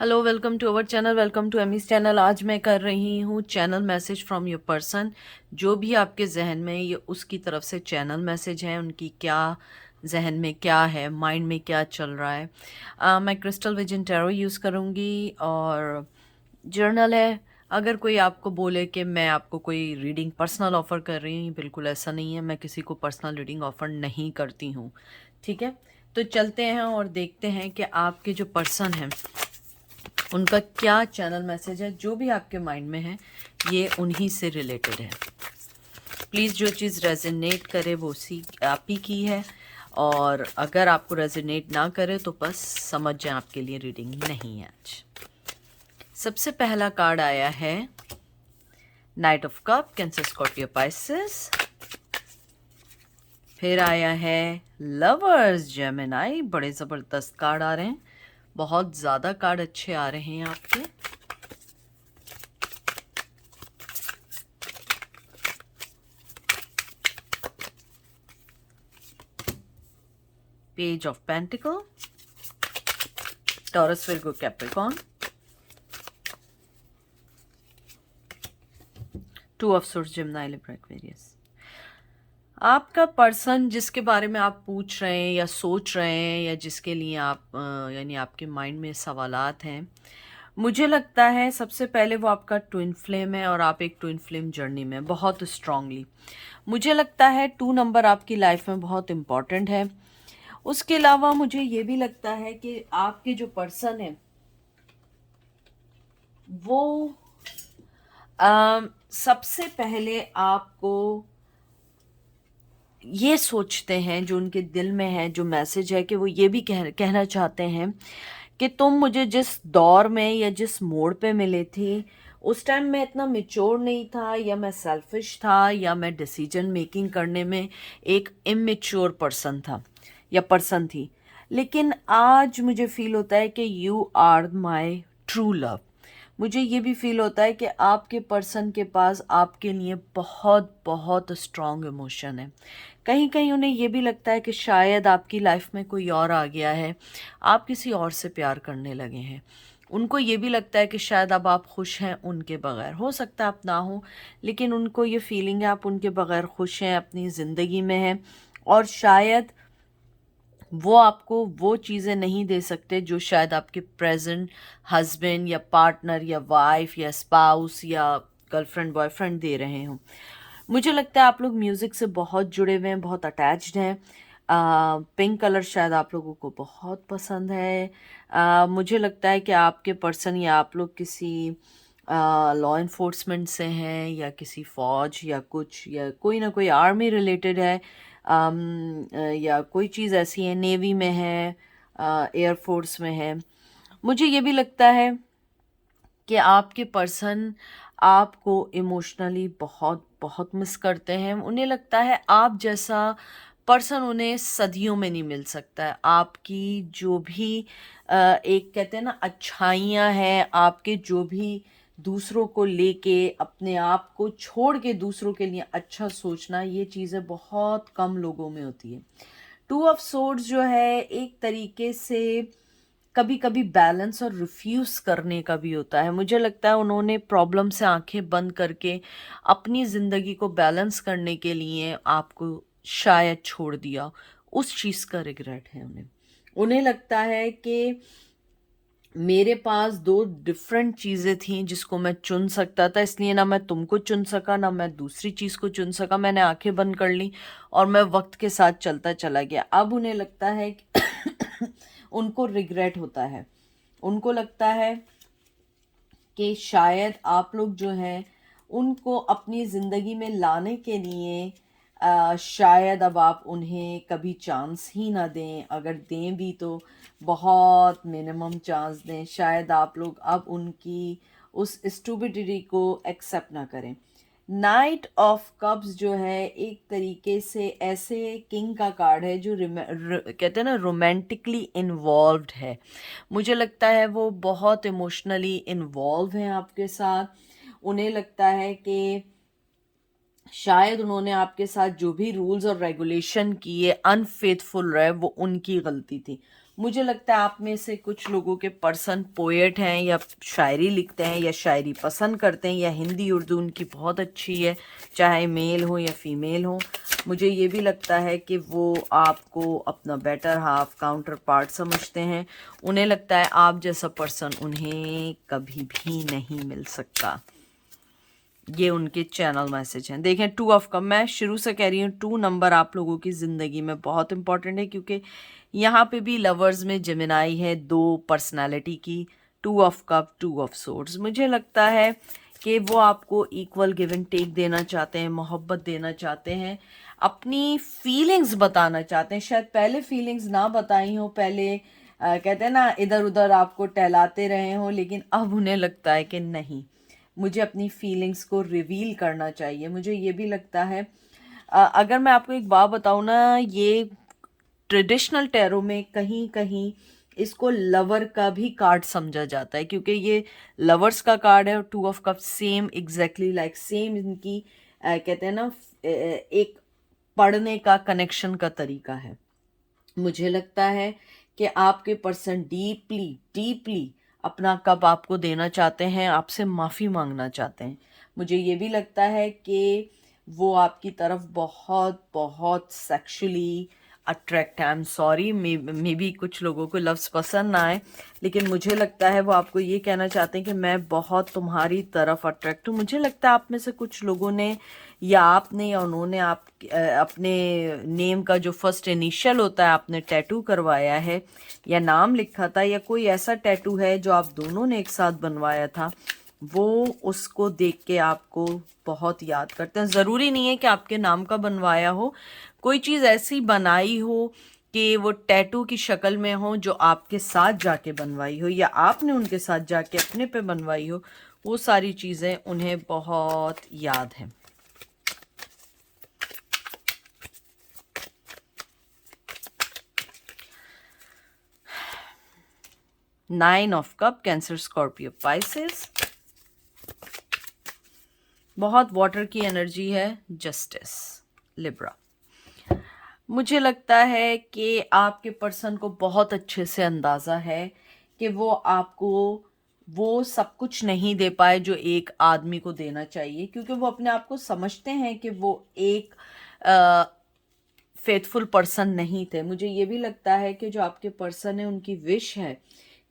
Hello, welcome to our channel, welcome to Amy's channel. आज मैं कर रही हूँ channel message from your person. जो भी आपके जहन में ये उसकी तरफ से चैनल मैसेज है, उनकी क्या जहन में क्या है, माइंड में क्या चल रहा है। मैं क्रिस्टल विजन टैरो यूज़ करूँगी और जर्नल है। अगर कोई आपको बोले कि मैं आपको कोई रीडिंग पर्सनल ऑफ़र कर रही हूँ, बिल्कुल ऐसा नहीं है। मैं किसी को पर्सनल रीडिंग ऑफ़र नहीं करती हूँ। ठीक है, तो चलते हैं और देखते हैं कि आपके जो पर्सन हैं उनका क्या चैनल मैसेज है। जो भी आपके माइंड में है ये उन्हीं से रिलेटेड है। प्लीज़ जो चीज़ रेजोनेट करे वो सी आप ही की है, और अगर आपको रेजोनेट ना करे तो बस समझ जाए आपके लिए रीडिंग नहीं है आज। सबसे पहला कार्ड आया है night of cup, Cancer Scorpio Pisces. फिर आया है लवर्स, जेमिनाई। बड़े ज़बरदस्त कार्ड आ रहे हैं, बहुत ज़्यादा कार्ड अच्छे आ रहे हैं आपके। Page of pentacle, taurus, Virgo, Capricorn. Two of source, Gemini, Libra, Aquarius. आपका पर्सन जिसके बारे में आप पूछ रहे हैं या सोच रहे हैं या जिसके लिए आप यानी आपके माइंड में सवालात हैं, मुझे लगता है सबसे पहले वो आपका ट्विन फ्लेम है और आप एक ट्विन फ्लेम जर्नी में बहुत स्ट्रांगली। मुझे लगता है 2 नंबर आपकी लाइफ में बहुत इम्पॉर्टेंट है। उसके अलावा मुझे ये भी लगता है कि आपके जो पर्सन है वो सबसे पहले आपको ये सोचते हैं, जो उनके दिल में है, जो मैसेज है कि वो ये भी कहना चाहते हैं कि तुम मुझे जिस दौर में या जिस मोड़ पे मिले थे उस टाइम मैं इतना मेच्योर नहीं था, या मैं सेल्फिश था, या मैं डिसीजन मेकिंग करने में एक इमेच्योर पर्सन था या पर्सन थी। लेकिन आज मुझे फील होता है कि you are my true love. मुझे ये भी फील होता है कि आपके पर्सन के पास आपके लिए बहुत बहुत स्ट्रॉन्ग इमोशन है। कहीं कहीं उन्हें ये भी लगता है कि शायद आपकी लाइफ में कोई और आ गया है, आप किसी और से प्यार करने लगे हैं। उनको ये भी लगता है कि शायद अब आप खुश हैं उनके बगैर। हो सकता है आप ना हो, लेकिन उनको ये फीलिंग है आप उनके बगैर खुश हैं, अपनी ज़िंदगी में हैं। और शायद वो आपको वो चीज़ें नहीं दे सकते जो शायद आपके प्रेजेंट हस्बैंड या पार्टनर या वाइफ या स्पाउस या गर्लफ्रेंड बॉयफ्रेंड दे रहे हों। मुझे लगता है आप लोग म्यूज़िक से बहुत जुड़े हुए हैं, बहुत अटैच्ड हैं। पिंक कलर शायद आप लोगों को बहुत पसंद है। मुझे लगता है कि आपके पर्सन या आप लोग किसी लॉ इन्फोर्समेंट से हैं, या किसी फौज या कुछ, या कोई ना कोई आर्मी रिलेटेड है। या कोई चीज़ ऐसी है, नेवी में है, एयरफोर्स में है। मुझे ये भी लगता है कि आपके पर्सन आपको इमोशनली बहुत बहुत मिस करते हैं। उन्हें लगता है आप जैसा पर्सन उन्हें सदियों में नहीं मिल सकता है। आपकी जो भी एक कहते हैं ना अच्छाइयाँ हैं, आपके जो भी दूसरों को लेके अपने आप को छोड़ के दूसरों के लिए अच्छा सोचना, ये चीज़ें बहुत कम लोगों में होती है। टू ऑफ सोर्ड्स जो है एक तरीके से कभी कभी बैलेंस और रिफ्यूज करने का भी होता है। मुझे लगता है उन्होंने प्रॉब्लम से आंखें बंद करके अपनी ज़िंदगी को बैलेंस करने के लिए आपको शायद छोड़ दिया। उस चीज़ का रिग्रेट है उन्हें। उन्हें लगता है कि मेरे पास दो डिफरेंट चीज़ें थी जिसको मैं चुन सकता था, इसलिए ना मैं तुमको चुन सका ना मैं दूसरी चीज़ को चुन सका। मैंने आंखें बंद कर ली और मैं वक्त के साथ चलता चला गया। अब उन्हें लगता है कि उनको रिग्रेट होता है। उनको लगता है कि शायद आप लोग जो हैं उनको अपनी ज़िंदगी में लाने के लिए शायद अब आप उन्हें कभी चांस ही ना दें। अगर दें भी तो बहुत मिनिमम चांस दें। शायद आप लोग अब उनकी उस स्टूपिडिटी को एक्सेप्ट ना करें। नाइट ऑफ कप्स जो है एक तरीके से ऐसे किंग का कार्ड है जो कहते हैं ना रोमांटिकली इन्वॉल्व्ड है। मुझे लगता है वो बहुत इमोशनली इन्वॉल्व हैं आपके साथ। उन्हें लगता है कि शायद उन्होंने आपके साथ जो भी रूल्स और रेगुलेशन किए अनफेथफुल रहे, वो उनकी गलती थी। मुझे लगता है आप में से कुछ लोगों के पर्सन पोएट हैं या शायरी लिखते हैं या शायरी पसंद करते हैं, या हिंदी उर्दू उनकी बहुत अच्छी है, चाहे मेल हो या फीमेल हो। मुझे ये भी लगता है कि वो आपको अपना बेटर हाफ, काउंटर पार्ट समझते हैं। उन्हें लगता है आप जैसा पर्सन उन्हें कभी भी नहीं मिल सकता। ये उनके चैनल मैसेज हैं। देखें 2 ऑफ कप, मैं शुरू से कह रही हूँ 2 नंबर आप लोगों की ज़िंदगी में बहुत इंपॉर्टेंट है, क्योंकि यहाँ पे भी लवर्स में जेमिनाई है, 2 पर्सनालिटी की, 2 ऑफ कप, 2 ऑफ सोर्ड्स। मुझे लगता है कि वो आपको इक्वल गिव एंड टेक देना चाहते हैं, मोहब्बत देना चाहते हैं, अपनी फीलिंग्स बताना चाहते हैं। शायद पहले फीलिंग्स ना बताई हो, पहले कहते हैं ना इधर उधर आपको टहलाते रहे हो, लेकिन अब उन्हें लगता है कि नहीं, मुझे अपनी फीलिंग्स को रिवील करना चाहिए। मुझे ये भी लगता है अगर मैं आपको एक बात बताऊँ ना, ये ट्रेडिशनल टैरो में कहीं कहीं इसको लवर का भी कार्ड समझा जाता है, क्योंकि ये लवर्स का कार्ड है और 2 of cup same exactly like same इनकी कहते हैं ना एक पढ़ने का कनेक्शन का तरीका है। मुझे लगता है कि आपके पर्सन डीपली डीपली अपना कब आपको देना चाहते हैं, आपसे माफ़ी मांगना चाहते हैं। मुझे ये भी लगता है कि वो आपकी तरफ बहुत बहुत सेक्सुअली अट्रैक्ट है। I am sorry, may be कुछ लोगों को लफ्ज़ पसंद ना आए, लेकिन मुझे लगता है वो आपको ये कहना चाहते हैं कि मैं बहुत तुम्हारी तरफ अट्रैक्ट हूँ। मुझे लगता है आप में से कुछ लोगों ने या आपने या उन्होंने आप अपने नेम का जो फर्स्ट इनिशियल होता है आपने टैटू करवाया है, या नाम लिखा था, या कोई ऐसा टैटू है जो आप दोनों ने एक साथ बनवाया था, वो उसको देख के आपको बहुत याद करते हैं। ज़रूरी नहीं है कि आपके नाम का बनवाया हो, कोई चीज़ ऐसी बनाई हो कि वो टैटू की शक्ल में हो जो आपके साथ जाके बनवाई हो, या आपने उनके साथ जाके अपने पे बनवाई हो, वो सारी चीज़ें उन्हें बहुत याद हैं। 9 of cup, Cancer, Scorpio, Pisces. बहुत वाटर की एनर्जी है, जस्टिस, लिब्रा। मुझे लगता है कि आपके पर्सन को बहुत अच्छे से अंदाज़ा है कि वो आपको वो सब कुछ नहीं दे पाए जो एक आदमी को देना चाहिए, क्योंकि वो अपने आप को समझते हैं कि वो एक फेथफुल पर्सन नहीं थे। मुझे ये भी लगता है कि जो आपके पर्सन है उनकी विश है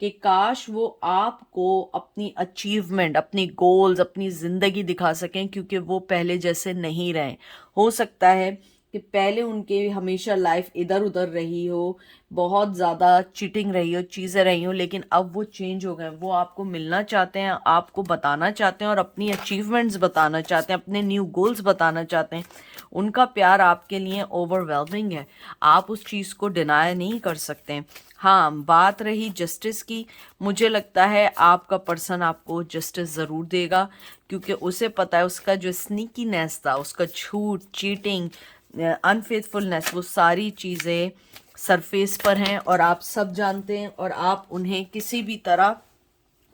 कि काश वो आपको अपनी अचीवमेंट, अपनी गोल्स, अपनी ज़िंदगी दिखा सकें, क्योंकि वो पहले जैसे नहीं रहे। हो सकता है कि पहले उनके हमेशा लाइफ इधर उधर रही हो, बहुत ज़्यादा चीटिंग रही हो, चीज़ें रही हो, लेकिन अब वो चेंज हो गए। वो आपको मिलना चाहते हैं, आपको बताना चाहते हैं और अपनी अचीवमेंट्स बताना चाहते हैं, अपने न्यू गोल्स बताना चाहते हैं। उनका प्यार आपके लिए ओवरवेलमिंग है, आप उस चीज़ को डिनाई नहीं कर सकते। हाँ, बात रही जस्टिस की, मुझे लगता है आपका पर्सन आपको जस्टिस ज़रूर देगा, क्योंकि उसे पता है उसका जो स्नीकीनेस था, उसका झूठ, चीटिंग, अनफेथफुलनेस, वो सारी चीज़ें सरफेस पर हैं और आप सब जानते हैं, और आप उन्हें किसी भी तरह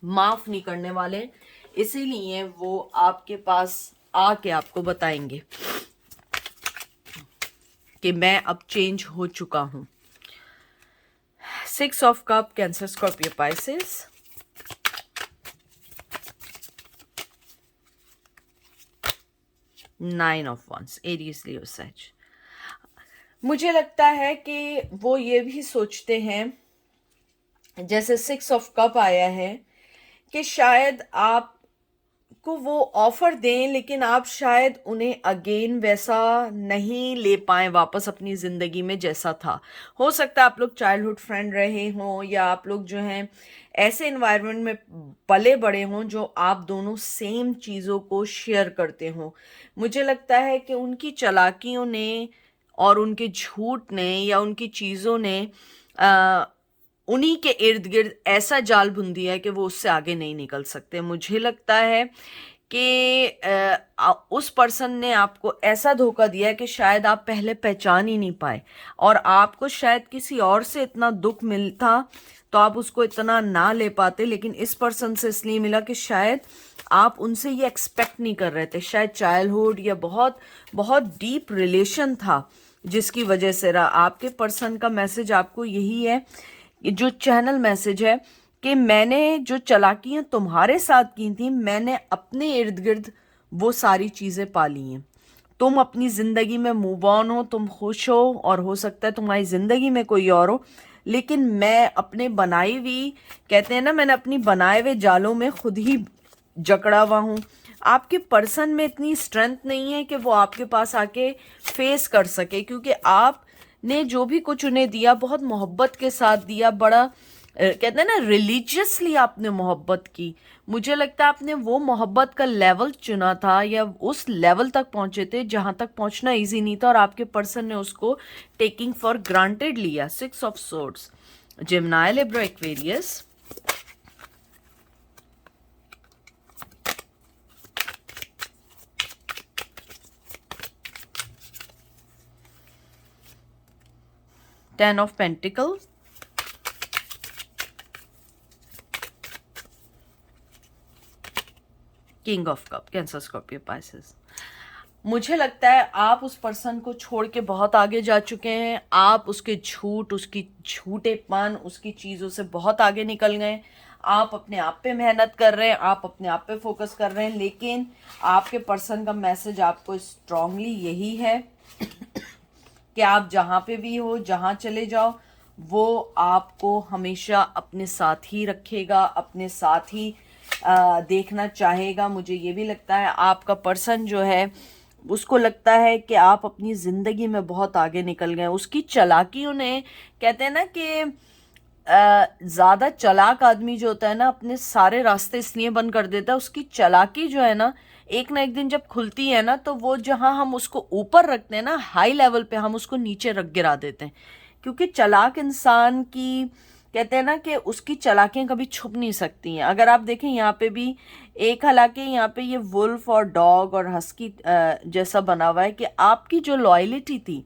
माफ़ नहीं करने वाले। इसीलिए वो आपके पास आके आपको बताएंगे कि मैं अब चेंज हो चुका हूँ। 6 of cup, Cancer, Scorpio, Pisces. Nine of wands, Aries, Leo, Sag. मुझे लगता है कि वो ये भी सोचते हैं, जैसे 6 ऑफ कप आया है, कि शायद आपको वो ऑफर दें, लेकिन आप शायद उन्हें अगेन वैसा नहीं ले पाएं वापस अपनी ज़िंदगी में जैसा था। हो सकता है आप लोग चाइल्डहुड फ्रेंड रहे हों, या आप लोग जो हैं ऐसे इन्वायरमेंट में पले बड़े हों जो आप दोनों सेम चीज़ों को शेयर करते हों। मुझे लगता है कि उनकी चालाकियों ने और उनके झूठ ने या उनकी चीज़ों ने उन्हीं के इर्द गिर्द ऐसा जाल बुन दिया है कि वो उससे आगे नहीं निकल सकते। मुझे लगता है कि उस पर्सन ने आपको ऐसा धोखा दिया है कि शायद आप पहले पहचान ही नहीं पाए, और आपको शायद किसी और से इतना दुख मिलता तो आप उसको इतना ना ले पाते, लेकिन इस पर्सन से इसलिए मिला कि शायद आप उनसे ये एक्सपेक्ट नहीं कर रहे थे। शायद चाइल्डहुड या बहुत बहुत डीप रिलेशन था जिसकी वजह से रहा। आपके पर्सन का मैसेज आपको यही है, ये जो चैनल मैसेज है कि मैंने जो चालाकियाँ तुम्हारे साथ की थी, मैंने अपने इर्द गिर्द वो सारी चीज़ें पाली हैं। तुम अपनी ज़िंदगी में मूव ऑन हो, तुम खुश हो, और हो सकता है तुम्हारी ज़िंदगी में कोई और हो, लेकिन मैं अपने बनाई हुई, कहते हैं ना, मैंने अपनी बनाए हुए जालों में खुद ही जकड़ा हुआ हूँ। आपके पर्सन में इतनी स्ट्रेंथ नहीं है कि वो आपके पास आके फेस कर सके, क्योंकि आपने जो भी कुछ उन्हें दिया बहुत मोहब्बत के साथ दिया, बड़ा कहते हैं ना रिलीजियसली आपने मोहब्बत की। मुझे लगता है आपने वो मोहब्बत का लेवल चुना था, या उस लेवल तक पहुंचे थे जहां तक पहुंचना इजी नहीं था, और आपके पर्सन ने उसको टेकिंग फॉर ग्रांटेड लिया। 6 of swords, Gemini, Libra, Aquarius. Ten of Pentacles, king of cup, Cancer, Scorpio, Pisces. मुझे लगता है आप उस पर्सन को छोड़ के बहुत आगे जा चुके हैं। आप उसके झूठ, उसकी झूठेपन, उसकी चीज़ों से बहुत आगे निकल गए। आप अपने आप पे मेहनत कर रहे हैं, आप अपने आप पे फोकस कर रहे हैं, लेकिन आपके पर्सन का मैसेज आपको स्ट्रांगली यही है कि आप जहाँ पे भी हो, जहाँ चले जाओ, वो आपको हमेशा अपने साथ ही रखेगा, अपने साथ ही देखना चाहेगा। मुझे ये भी लगता है आपका पर्सन जो है, उसको लगता है कि आप अपनी ज़िंदगी में बहुत आगे निकल गए। उसकी चालाकियों ने, कहते हैं ना कि ज़्यादा चालाक आदमी जो होता है ना, अपने सारे रास्ते इसलिए बंद कर देता है। उसकी चालाकी जो है ना एक दिन जब खुलती है ना, तो वो जहाँ हम उसको ऊपर रखते हैं ना, हाई लेवल पे, हम उसको नीचे रख गिरा देते हैं। क्योंकि चालाक इंसान की, कहते हैं ना कि उसकी चालाकियाँ कभी छुप नहीं सकती हैं। अगर आप देखें यहाँ पे भी एक, हालांकि यहाँ पे ये वुल्फ और डॉग और हस्की जैसा बना हुआ है, कि आपकी जो लॉयलिटी थी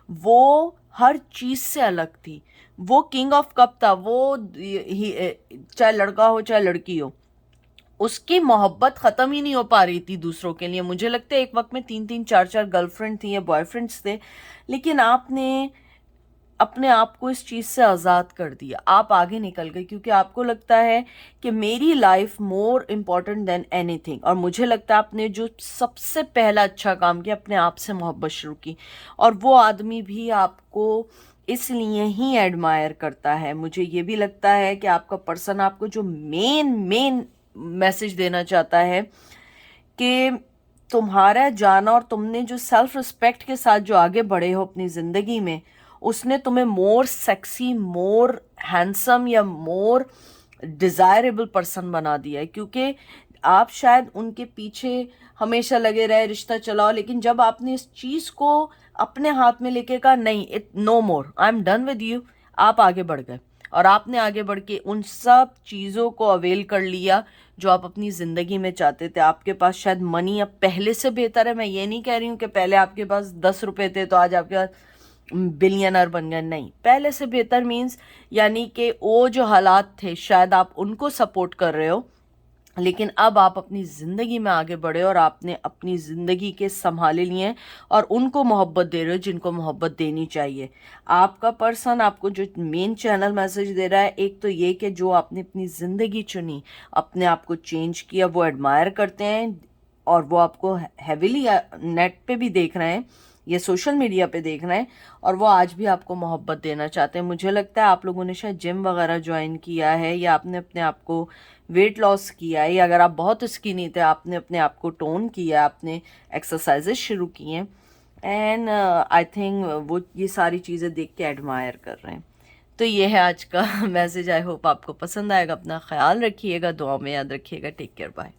वो हर चीज़ से अलग थी। वो किंग ऑफ कप था, वो चाहे लड़का हो चाहे लड़की हो, उसकी मोहब्बत ख़त्म ही नहीं हो पा रही थी दूसरों के लिए। मुझे लगता है एक वक्त में 3-3 4-4 गर्लफ्रेंड थी या बॉयफ्रेंड्स थे, लेकिन आपने अपने आप को इस चीज़ से आज़ाद कर दिया। आप आगे निकल गए, क्योंकि आपको लगता है कि मेरी life more important than anything. और मुझे लगता है आपने जो सबसे पहला अच्छा काम किया, अपने आप से मोहब्बत शुरू की, और वो आदमी भी आपको इसलिए ही एडमायर करता है। मुझे ये भी लगता है कि आपका पर्सन आपको जो मेन मैसेज देना चाहता है कि तुम्हारा जाना और तुमने जो सेल्फ रिस्पेक्ट के साथ जो आगे बढ़े हो अपनी ज़िंदगी में, उसने तुम्हें मोर सेक्सी, मोर हैंडसम या मोर डिज़ायरेबल पर्सन बना दिया है। क्योंकि आप शायद उनके पीछे हमेशा लगे रहे, रिश्ता चलाओ, लेकिन जब आपने इस चीज़ को अपने हाथ में लेके कहा नहीं, it no more, I am done with you, आप आगे बढ़ गए। और आपने आगे बढ़ के उन सब चीज़ों को अवेल कर लिया जो आप अपनी ज़िंदगी में चाहते थे। आपके पास शायद मनी अब पहले से बेहतर है। मैं ये नहीं कह रही हूँ कि पहले आपके पास 10 रुपए थे तो आज आपके पास बिलियनर बन गए, नहीं, पहले से बेहतर मीन्स यानी कि वो जो हालात थे शायद आप उनको सपोर्ट कर रहे हो, लेकिन अब आप अपनी ज़िंदगी में आगे बढ़े और आपने अपनी ज़िंदगी के संभाले लिए और उनको मोहब्बत दे रहे हो जिनको मोहब्बत देनी चाहिए। आपका पर्सन आपको जो मेन चैनल मैसेज दे रहा है, एक तो ये कि जो आपने अपनी ज़िंदगी चुनी, अपने आप को चेंज किया, वो एडमायर करते हैं और वो आपको हैविली नेट पे भी देख रहे हैं, ये सोशल मीडिया पे देख रहे हैं, और वो आज भी आपको मोहब्बत देना चाहते हैं। मुझे लगता है आप लोगों ने शायद जिम वगैरह ज्वाइन किया है, या आपने अपने आप को वेट लॉस किया है, या अगर आप बहुत स्किनी थे आपने अपने आप को टोन किया, आपने एक्सरसाइजेस शुरू किए हैं, एंड आई थिंक वो ये सारी चीज़ें देख के एडमायर कर रहे हैं। तो ये है आज का मैसेज। आई होप आपको पसंद आएगा। अपना ख्याल रखिएगा, दुआ में याद रखिएगा। Take care, bye.